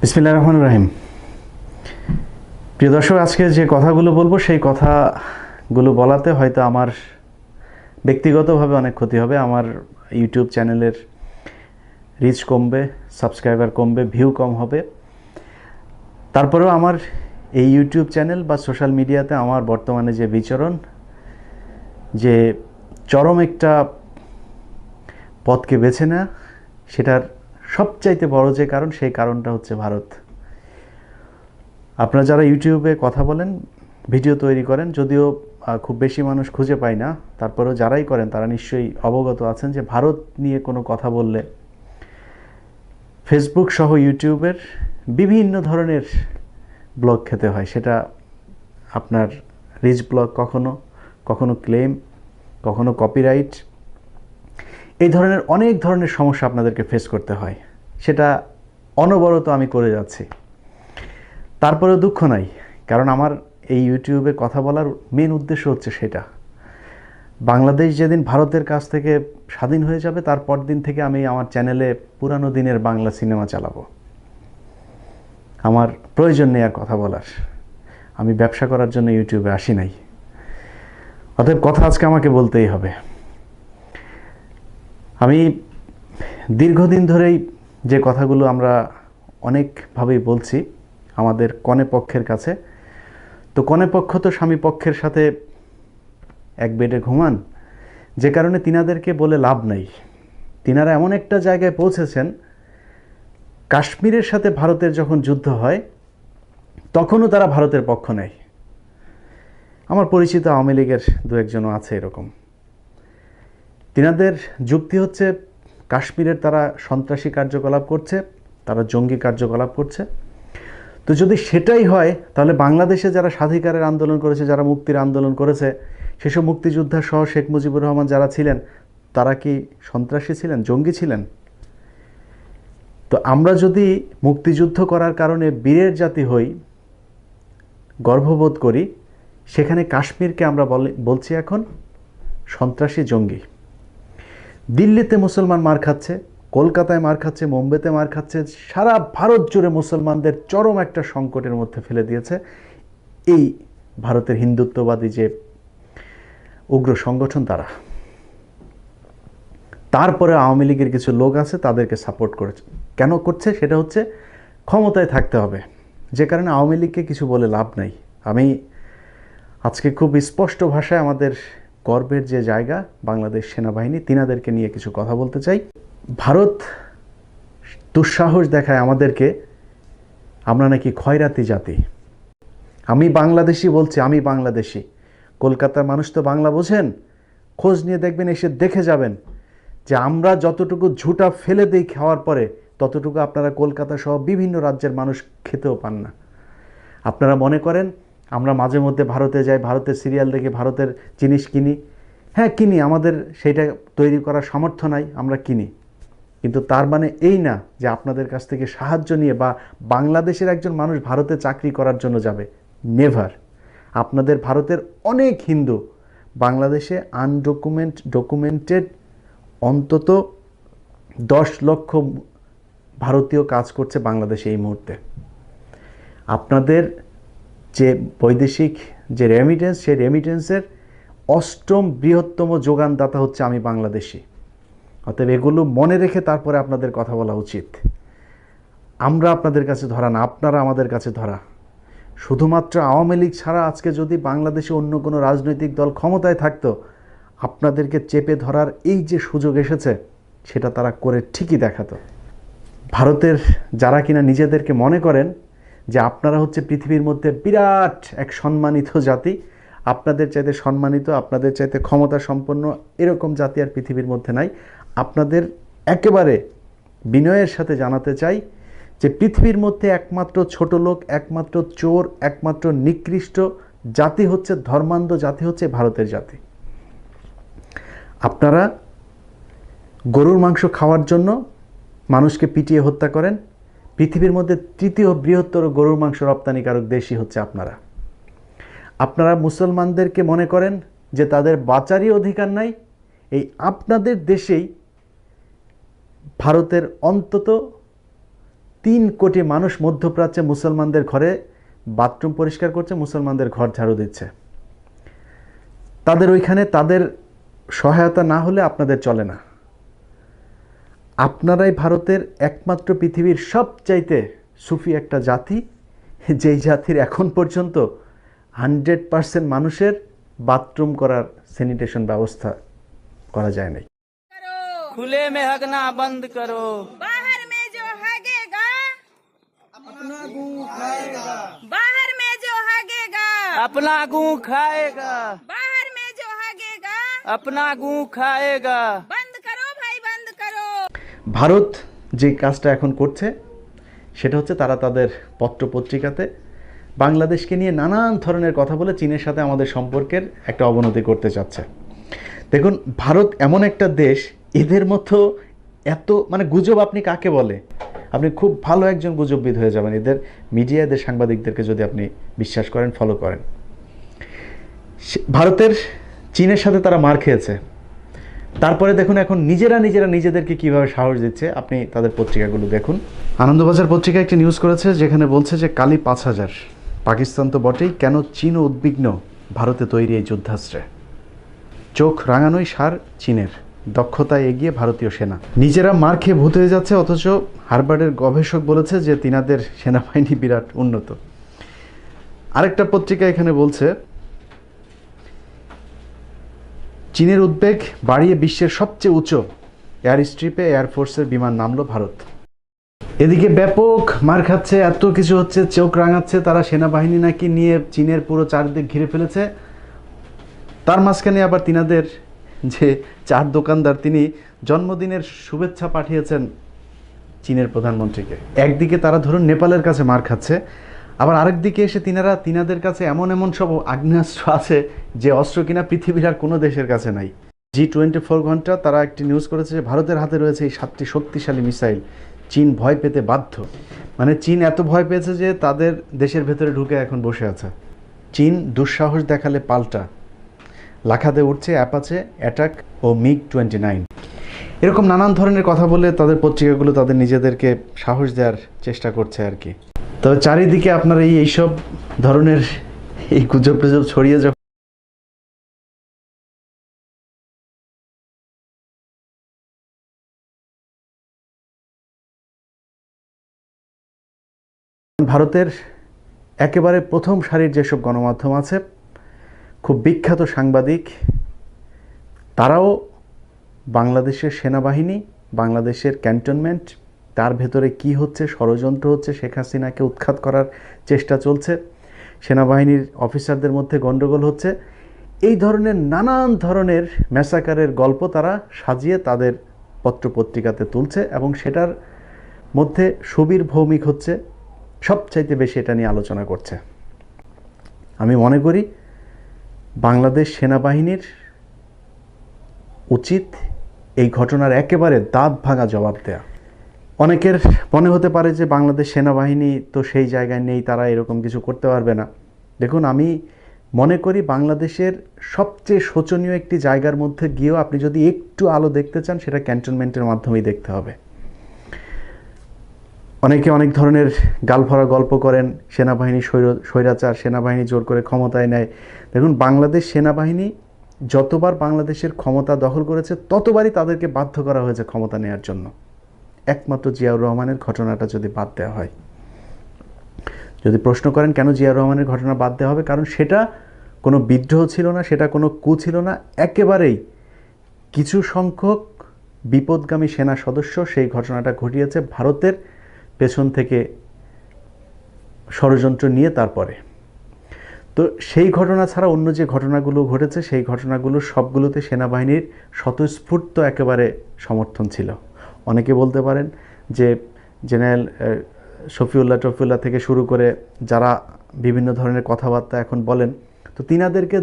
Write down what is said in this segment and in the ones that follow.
বিসমিল্লাহির রহমানির রহিম। প্রিয় দর্শক, আজকে যে কথাগুলো বলবো সেই কথাগুলো বলাতে হয়তো আমার ব্যক্তিগতভাবে অনেক ক্ষতি হবে। আমার ইউটিউব চ্যানেলের রিচ কমবে, সাবস্ক্রাইবার কমবে, ভিউ কম হবে। তারপরেও আমার এই ইউটিউব চ্যানেল বা সোশ্যাল মিডিয়াতে আমার বর্তমানে যে বিচরণ, যে চরম একটা পথকে বেছে নেওয়া, সেটার সবচাইতে বড় যে কারণ, সেই কারণটা হচ্ছে ভারত। আপনারা যারা ইউটিউবে কথা বলেন, ভিডিও তৈরি করেন, যদিও খুব বেশি মানুষ খুঁজে পায় না, তারপরেও যারাই করেন তারা নিশ্চয়ই অবগত আছেন যে ভারত নিয়ে কোনো কথা বললে ফেসবুক সহ ইউটিউবের বিভিন্ন ধরনের ব্লগ খেতে হয়। সেটা আপনার রিচ ব্লগ, কখনো কখনো ক্লেম, কখনো কপিরাইট, এই ধরনের অনেক ধরনের সমস্যা আপনাদেরকে ফেস করতে হয়। সেটা অনবরত আমি করে যাচ্ছি। তারপরেও দুঃখ নাই, কারণ আমার এই ইউটিউবে কথা বলার মেন উদ্দেশ্য হচ্ছে সেটা। বাংলাদেশ যেদিন ভারতের কাছ থেকে স্বাধীন হয়ে যাবে, তারপর দিন থেকে আমি আমার চ্যানেলে পুরানো দিনের বাংলা সিনেমা চালাবো। আমার প্রয়োজন নেই আর কথা বলার। আমি ব্যবসা করার জন্য ইউটিউবে আসি নাই। অতএব কথা আজকে আমাকে বলতেই হবে। আমি দীর্ঘদিন ধরেই যে কথাগুলো আমরা অনেকভাবেই বলছি আমাদের কনে পক্ষের কাছে, তো কনে পক্ষ তো স্বামী পক্ষের সাথে এক বেডে ঘুমান, যে কারণে তিনাদেরকে বলে লাভ নাই। তিনারা এমন একটা জায়গায় পৌঁছেছেন, কাশ্মীরের সাথে ভারতের যখন যুদ্ধ হয় তখনও তারা ভারতের পক্ষ নেয়। আমার পরিচিত আওয়ামী লীগের দু একজনও আছে এরকম। তিনাদের যুক্তি হচ্ছে কাশ্মীরের তারা সন্ত্রাসী কার্যকলাপ করছে, তারা জঙ্গি কার্যকলাপ করছে। তো যদি সেটাই হয়, তাহলে বাংলাদেশে যারা স্বাধিকারের আন্দোলন করেছে, যারা মুক্তির আন্দোলন করেছে, সেসব মুক্তিযোদ্ধা সহ শেখ মুজিবুর রহমান যারা ছিলেন, তারা কি সন্ত্রাসী ছিলেন, জঙ্গি ছিলেন? তো আমরা যদি মুক্তিযুদ্ধ করার কারণে বীরের জাতি হই, গর্ববোধ করি, সেখানে কাশ্মীরকে আমরা বলছি এখন সন্ত্রাসী, জঙ্গি। দিল্লিতে মুসলমান মার খাচ্ছে, কলকাতায় মার খাচ্ছে, মুম্বাইতে মার খাচ্ছে, সারা ভারত জুড়ে মুসলমানদের চরম একটা সংকটের মধ্যে ফেলে দিয়েছে এই ভারতের হিন্দুত্ববাদী যে উগ্র সংগঠন তারা। তারপরে আওয়ামী লীগের কিছু লোক আছে, তাদেরকে সাপোর্ট করেছে। কেন করছে? সেটা হচ্ছে ক্ষমতায় থাকতে হবে, যে কারণে আওয়ামী লীগকে কিছু বলে লাভ নাই। আমি আজকে খুব স্পষ্ট ভাষায় আমাদের গর্বের যে জায়গা বাংলাদেশ সেনাবাহিনী, তিনাদেরকে নিয়ে কিছু কথা বলতে চাই। ভারত দুঃসাহস দেখায় আমাদেরকে, আমরা নাকি খয়রাতি জাতি। আমি বাংলাদেশি বলছি, আমি বাংলাদেশি। কলকাতার মানুষ তো বাংলা বোঝেন, খোঁজ নিয়ে দেখবেন, এসে দেখে যাবেন যে আমরা যতটুকু ঝুটা ফেলে দিই খাওয়ার পরে, ততটুকু আপনারা কলকাতা সহ বিভিন্ন রাজ্যের মানুষ খেতেও পান না। আপনারা মনে করেন আমরা মাঝে মধ্যে ভারতে যাই, ভারতের সিরিয়াল দেখে ভারতের জিনিস কিনি। হ্যাঁ কিনি, আমাদের সেইটা তৈরি করার সামর্থ্য নাই, আমরা কিনি। কিন্তু তার মানে এই না যে আপনাদের কাছ থেকে সাহায্য নিয়ে বা বাংলাদেশের একজন মানুষ ভারতে চাকরি করার জন্য যাবে। নেভার। আপনাদের ভারতের অনেক হিন্দু বাংলাদেশে ডকুমেন্টেড অন্তত 10 লক্ষ ভারতীয় কাজ করছে বাংলাদেশে এই মুহূর্তে। আপনাদের যে বৈদেশিক যে রেমিটেন্স, সেই রেমিটেন্সের 8ম বৃহত্তম যোগানদাতা হচ্ছে আমি বাংলাদেশি। অতএব এগুলো মনে রেখে তারপরে আপনাদের কথা বলা উচিত। আমরা আপনাদের কাছে ধরা না, আপনারা আমাদের কাছে ধরা। শুধুমাত্র আওয়ামী লীগ ছাড়া আজকে যদি বাংলাদেশে অন্য কোনো রাজনৈতিক দল ক্ষমতায় থাকতো, আপনাদেরকে চেপে ধরার এই যে সুযোগ এসেছে, সেটা তারা করে ঠিকই দেখাতো। ভারতের যারা কিনা নিজেদেরকে মনে করেন যে আপনারা হচ্ছে পৃথিবীর মধ্যে বিরাট এক সম্মানিত জাতি, আপনাদের চাইতে সম্মানিত, আপনাদের চাইতে ক্ষমতা সম্পন্ন এরকম জাতি আর পৃথিবীর মধ্যে নাই। আপনাদের একেবারে বিনয়ের সাথে জানাতে চাই যে পৃথিবীর মধ্যে একমাত্র ছোট লোক, একমাত্র চোর, একমাত্র নিকৃষ্ট জাতি হচ্ছে, ধর্মান্ধ জাতি হচ্ছে ভারতের জাতি। আপনারা গরুর মাংস খাওয়ার জন্য মানুষকে পিটিয়ে হত্যা করেন। পৃথিবীর মধ্যে 3য় বৃহত্তর গরুর মাংস রপ্তানিকারক দেশই হচ্ছে আপনারা। আপনারা মুসলমানদেরকে মনে করেন যে তাদের বাঁচারই অধিকার নাই। এই আপনাদের দেশেই ভারতের অন্তত 3 কোটি মানুষ মধ্যপ্রাচ্যে মুসলমানদের ঘরে বাথরুম পরিষ্কার করছে, মুসলমানদের ঘর ঝাড়ু দিচ্ছে। তাদের ওইখানে তাদের সহায়তা না হলে আপনাদের চলে না। আপনারাই ভারতের একমাত্র পৃথিবীর সবচাইতে সুফি একটা জাতি, যেই জাতির এখন পর্যন্ত 100% মানুষের বাথরুম করার স্যানিটেশন ব্যবস্থা করা যায় নাই। खुले में हगना बंद करो, बाहर में जो हगेगा अपना गू खाएगा, बाहर में जो हगेगा अपना गू खाएगा, बाहर में जो हगेगा अपना गू खाएगा। बंद करो भाई, बंद करो। ভারত যে কাজটা এখন করছে সেটা হচ্ছে তারা তাদের পত্রপত্রিকাতে বাংলাদেশকে নিয়ে নানান ধরনের কথা বলে চীনের সাথে আমাদের সম্পর্কের একটা অবনতি করতে চাচ্ছে। দেখুন, ভারত এমন একটা দেশ, এদের মতো এত মানে গুজব আপনি কাকে বলে, আপনি খুব ভালো একজন গুজববিদ হয়ে যাবেন এদের মিডিয়া, এদের সাংবাদিকদেরকে যদি আপনি বিশ্বাস করেন, ফলো করেন। ভারতের চীনের সাথে তারা মার খেয়েছে, তারপরে দেখুন এখন নিজেরা নিজেদেরকে কিভাবে সাহস দিচ্ছে। আপনি তাদের পত্রিকাগুলো দেখুন। আনন্দবাজার পত্রিকা একটি নিউজ করেছে যেখানে বলছে যে কালি 5000, পাকিস্তান তো বটেই, কেন চীন উদ্বিগ্ন ভারতে তৈরি এই যুদ্ধাস্ত্রে। চোখ রাঙানোই সার চীনের, দক্ষতায় এগিয়ে ভারতীয় সেনা। নিজেরা মার খেয়ে ভূত হয়ে যাচ্ছে, অথচ হার্ভার্ডের গবেষক বলেছে যে তিনাদের সেনাবাহিনী বিরাট উন্নত। আরেকটা পত্রিকা এখানে বলছে চীনের উদ্বেগ বাড়িয়ে বিশ্বের সবচেয়ে উঁচু এয়ার স্ট্রিপে এয়ারফোর্সের বিমান নামলো ভারত। এদিকে ব্যাপক মার খাচ্ছে, এত কিছু হচ্ছে, চোখ রাঙাচ্ছে, তারা সেনাবাহিনী নাকি নিয়ে চীনের পুরো চারদিক ঘিরে ফেলেছে। তার মাঝখানে আবার তিনাদের যে চার দোকানদার, তিনি জন্মদিনের শুভেচ্ছা পাঠিয়েছেন চীনের প্রধানমন্ত্রীকে। একদিকে তারা ধরুন নেপালের কাছে মার খাচ্ছে, আবার আরেকদিকে এসে তিনাদের কাছে এমন সব আগ্নেয়াস্ত্র আছে যে অস্ত্র কিনা পৃথিবীর আর কোনো দেশের কাছে নাই। G24 ঘন্টা তারা একটি নিউজ করেছে যে ভারতের হাতে রয়েছে এই 7টি শক্তিশালী মিসাইল, চীন ভয় পেতে বাধ্য। মানে চীন এত ভয় পেয়েছে যে তাদের দেশের ভেতরে ঢুকে এখন বসে আছে। চীন দুঃসাহস দেখালে পাল্টা লাখাতে উঠছে অ্যাপাচে, অ্যাটাক ও MiG-29। এরকম নানান ধরনের কথা বলে তাদের পত্রিকাগুলো তাদের নিজেদেরকে সাহস দেওয়ার চেষ্টা করছে আর কি। তবে চারিদিকে আপনার এইসব ধরনের এই গুজব টুজব ছড়িয়ে যখন ভারতের একেবারে প্রথম সারির যেসব গণমাধ্যম আছে, খুব বিখ্যাত সাংবাদিক, তারাও বাংলাদেশের সেনাবাহিনী, বাংলাদেশের ক্যান্টনমেন্ট, তার ভেতরে কি হচ্ছে, ষড়যন্ত্র হচ্ছে, শেখ হাসিনাকে উৎখাত করার চেষ্টা চলছে, সেনাবাহিনীর অফিসারদের মধ্যে গণ্ডগোল হচ্ছে, এই ধরনের নানান ধরনের ম্যাসাকারের গল্প তারা সাজিয়ে তাদের পত্রপত্রিকাতে তুলছে এবং সেটার মধ্যে সুবীর ভৌমিক হচ্ছে সবচাইতে বেশি এটা নিয়ে আলোচনা করছে। আমি মনে করি বাংলাদেশ সেনাবাহিনীর উচিত এই ঘটনার একেবারে দাঁত ভাঙা জবাব দেয়া। অনেকের মনে হতে পারে যে বাংলাদেশ সেনাবাহিনী তো সেই জায়গায় নেই, তারা এরকম কিছু করতে পারবে না। দেখুন, আমি মনে করি বাংলাদেশের সবচেয়ে শোচনীয় একটি জায়গার মধ্যে গিয়েও আপনি যদি একটু আলো দেখতে চান, সেটা ক্যান্টনমেন্টের মাধ্যমেই দেখতে হবে। অনেকে অনেক ধরনের গালভরা গল্প করেন, সেনাবাহিনী স্বৈরাচার, সেনাবাহিনী জোর করে ক্ষমতায় নেয়। দেখুন, বাংলাদেশ সেনাবাহিনী যতবার বাংলাদেশের ক্ষমতা দখল করেছে ততবারই তাদেরকে বাধ্য করা হয়েছে ক্ষমতা নেওয়ার জন্য। একমাত্র জিয়াউর রহমানের ঘটনাটা যদি বাদ দেওয়া হয়, যদি প্রশ্ন করেন কেন জিয়াউর রহমানের ঘটনা বাদ দেওয়া হবে, কারণ সেটা কোনো বিদ্রোহ ছিল না, সেটা কোনো কু ছিল না, একেবারেই কিছু সংখ্যক বিপদগামী সেনা সদস্য সেই ঘটনাটা ঘটিয়েছে ভারতের পেছন থেকে ষড়যন্ত্র নিয়ে। তারপরে তো সেই ঘটনা ছাড়া অন্য যে ঘটনাগুলো ঘটেছে, সেই ঘটনাগুলো সবগুলোতে সেনাবাহিনীর স্বতঃস্ফূর্ত একেবারে সমর্থন ছিল। অনেকে বলতে পারেন যে জেনারেল শফিউল্লাহ টফিউল্লাহ থেকে শুরু করে যারা বিভিন্ন ধরনের কথাবার্তা এখন বলেন, তো তিনাদেরকে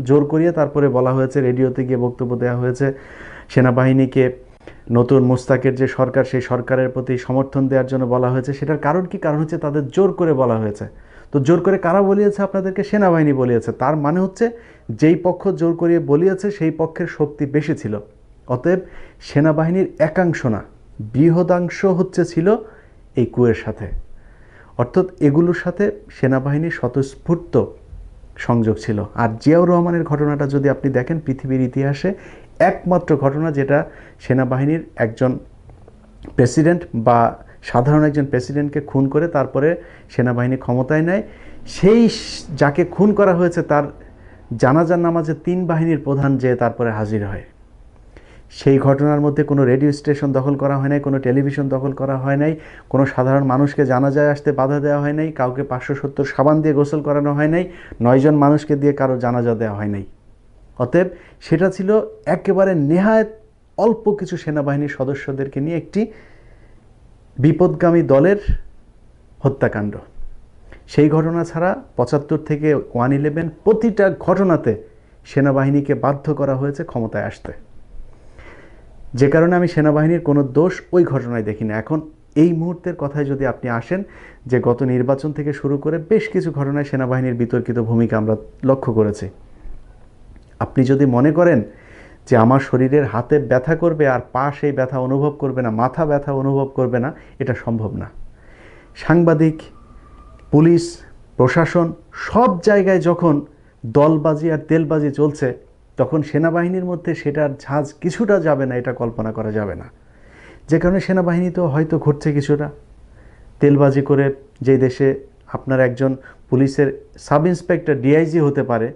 জোর করিয়ে তারপরে বলা হয়েছে, রেডিওতে গিয়ে বক্তব্য দেওয়া হয়েছে, সেনাবাহিনীকে নতুন মুস্তাকের যে সরকার, সেই সরকারের প্রতি সমর্থন দেওয়ার জন্য বলা হয়েছে। সেটার কারণ কি? কারণ হচ্ছে তাদের জোর করে বলা হয়েছে। তো জোর করে কারা বলিয়েছে? আপনাদেরকে সেনাবাহিনী বলিয়েছে। তার মানে হচ্ছে যেই পক্ষ জোর করিয়ে বলিয়েছে সেই পক্ষের শক্তি বেশি ছিল। অতএব সেনাবাহিনীর একাংশ না, বৃহদাংশ ছিল এই কুয়ের সাথে। অর্থাৎ এগুলোর সাথে সেনাবাহিনীর স্বতঃস্ফূর্ত সংযোগ ছিল। আর জিয়াউর রহমানের ঘটনাটা যদি আপনি দেখেন, পৃথিবীর ইতিহাসে একমাত্র ঘটনা যেটা সেনাবাহিনীর একজন প্রেসিডেন্ট বা সাধারণ একজন প্রেসিডেন্টকে খুন করে তারপরে সেনাবাহিনী ক্ষমতায় নেয়, সেই যাকে খুন করা হয়েছে তার জানাজার নামাজে 3 বাহিনীর প্রধান যে তারপরে হাজির হয়। সেই ঘটনার মধ্যে কোনো রেডিও স্টেশন দখল করা হয় নাই, কোনো টেলিভিশন দখল করা হয় নাই, কোনো সাধারণ মানুষকে জানাজায় আসতে বাধা দেওয়া হয় নাই, কাউকে 570 সাবান দিয়ে গোসল করানো হয় নাই, 9 জন মানুষকে দিয়ে কারো জানাজা দেওয়া হয় নাই। অতএব সেটা ছিল একেবারে নেহায়েত অল্প কিছু সেনাবাহিনীর সদস্যদেরকে নিয়ে একটি বিপদগামী দলের হত্যাকাণ্ড। সেই ঘটনা ছাড়া 75 থেকে 111 প্রতিটা ঘটনাতে সেনাবাহিনীকে বাধ্য করা হয়েছে ক্ষমতায় আসতে, যে কারণে আমি সেনাবাহিনীর কোনো দোষ ওই ঘটনায় দেখি না। এখন এই মুহূর্তের কথায় যদি আপনি আসেন, যে গত নির্বাচন থেকে শুরু করে বেশ কিছু ঘটনায় সেনাবাহিনীর বিতর্কিত ভূমিকা আমরা লক্ষ্য করেছি। আপনি যদি মনে করেন যে আমার শরীরের হাতে ব্যথা করবে আর পা সেই ব্যথা অনুভব করবে না, মাথা ব্যথা অনুভব করবে না, এটা সম্ভব না। সাংবাদিক, পুলিশ, প্রশাসন সব জায়গায় যখন দলবাজি আর তেলবাজি চলছে, তখন সেনাবাহিনীর মধ্যে সেটার ঝাঁজ কিছুটা যাবে না, এটা কল্পনা করা যাবে না। যে কারণে সেনাবাহিনী তো হয়তো ঘটছে কিছুটা তেলবাজি করে। যে দেশে আপনার একজন পুলিশের সাব ইন্সপেক্টর ডিআইজি হতে পারে,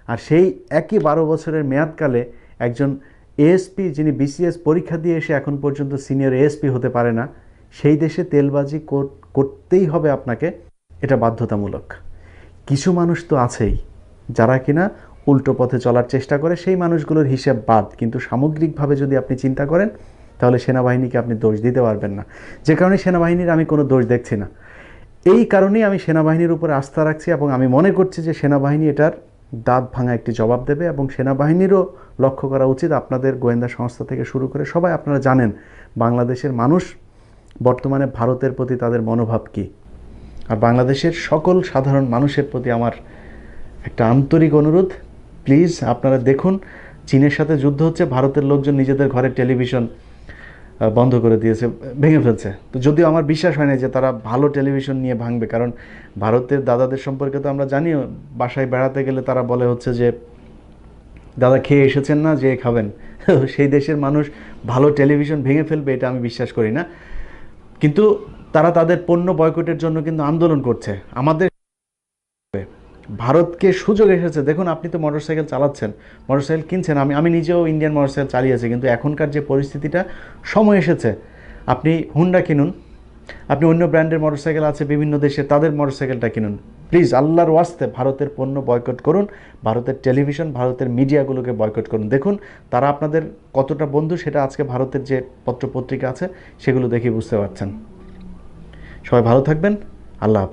আর সেই একই 12 বছরের মেয়াদকালে একজন এএসপি যিনি বিসিএস পরীক্ষা দিয়ে এসে এখন পর্যন্ত সিনিয়র এএসপি হতে পারে না, সেই দেশে তেলবাজি করতেই হবে আপনাকে, এটা বাধ্যতামূলক। কিছু মানুষ তো আছেই যারা কিনা উল্টো পথে চলার চেষ্টা করে, সেই মানুষগুলোর হিসেব বাদ। কিন্তু সামগ্রিকভাবে যদি আপনি চিন্তা করেন, তাহলে সেনাবাহিনীকে আপনি দোষ দিতে পারবেন না। যে কারণে সেনাবাহিনীর আমি কোনো দোষ দেখছি না। এই কারণেই আমি সেনাবাহিনীর উপরে আস্থা রাখছি এবং আমি মনে করছি যে সেনাবাহিনী এটার দাঁত ভাঙা একটি জবাব দেবে। এবং সেনাবাহিনীরও লক্ষ্য করা উচিত, আপনাদের গোয়েন্দা সংস্থা থেকে শুরু করে সবাই, আপনারা জানেন বাংলাদেশের মানুষ বর্তমানে ভারতের প্রতি তাদের মনোভাব কী। আর বাংলাদেশের সকল সাধারণ মানুষের প্রতি আমার একটা আন্তরিক অনুরোধ, প্লিজ আপনারা দেখুন, চীনের সাথে যুদ্ধ হচ্ছে, ভারতের লোকজন নিজেদের ঘরের টেলিভিশন বন্ধ করে দিয়েছে, ভেঙে ফেলছে। তো যদিও আমার বিশ্বাস হয় না যে তারা ভালো টেলিভিশন নিয়ে ভাঙবে, কারণ ভারতের দাদাদের সম্পর্কে তো আমরা জানিও, বাসায় বেড়াতে গেলে তারা বলে হচ্ছে যে দাদা খেয়ে এসেছেন না, যে খাবেন। সেই দেশের মানুষ ভালো টেলিভিশন ভেঙে ফেলবে এটা আমি বিশ্বাস করি না। কিন্তু তারা তাদের পণ্য বয়কটের জন্য কিন্তু আন্দোলন করছে। আমাদের ভারতকে সুযোগ এসেছে, দেখুন আপনি তো মোটরসাইকেল চালাচ্ছেন, মোটরসাইকেল কিনছেন, আমি নিজেও ইন্ডিয়ান মোটরসাইকেল চালিয়েছি, কিন্তু এখনকার যে পরিস্থিতিটা, সময় এসেছে আপনি হুন্ডা কিনুন, আপনি অন্য ব্র্যান্ডের মোটরসাইকেল আছে বিভিন্ন দেশে, তাদের মোটরসাইকেলটা কিনুন। প্লিজ আল্লাহর ওয়াস্তে ভারতের পণ্য বয়কট করুন, ভারতের টেলিভিশন, ভারতের মিডিয়াগুলোকে বয়কট করুন। দেখুন তারা আপনাদের কতটা বন্ধু, সেটা আজকে ভারতের যে পত্রপত্রিকা আছে সেগুলো দেখে বুঝতে পারছেন। সবাই ভালো থাকবেন, আল্লাহ হাফেজ।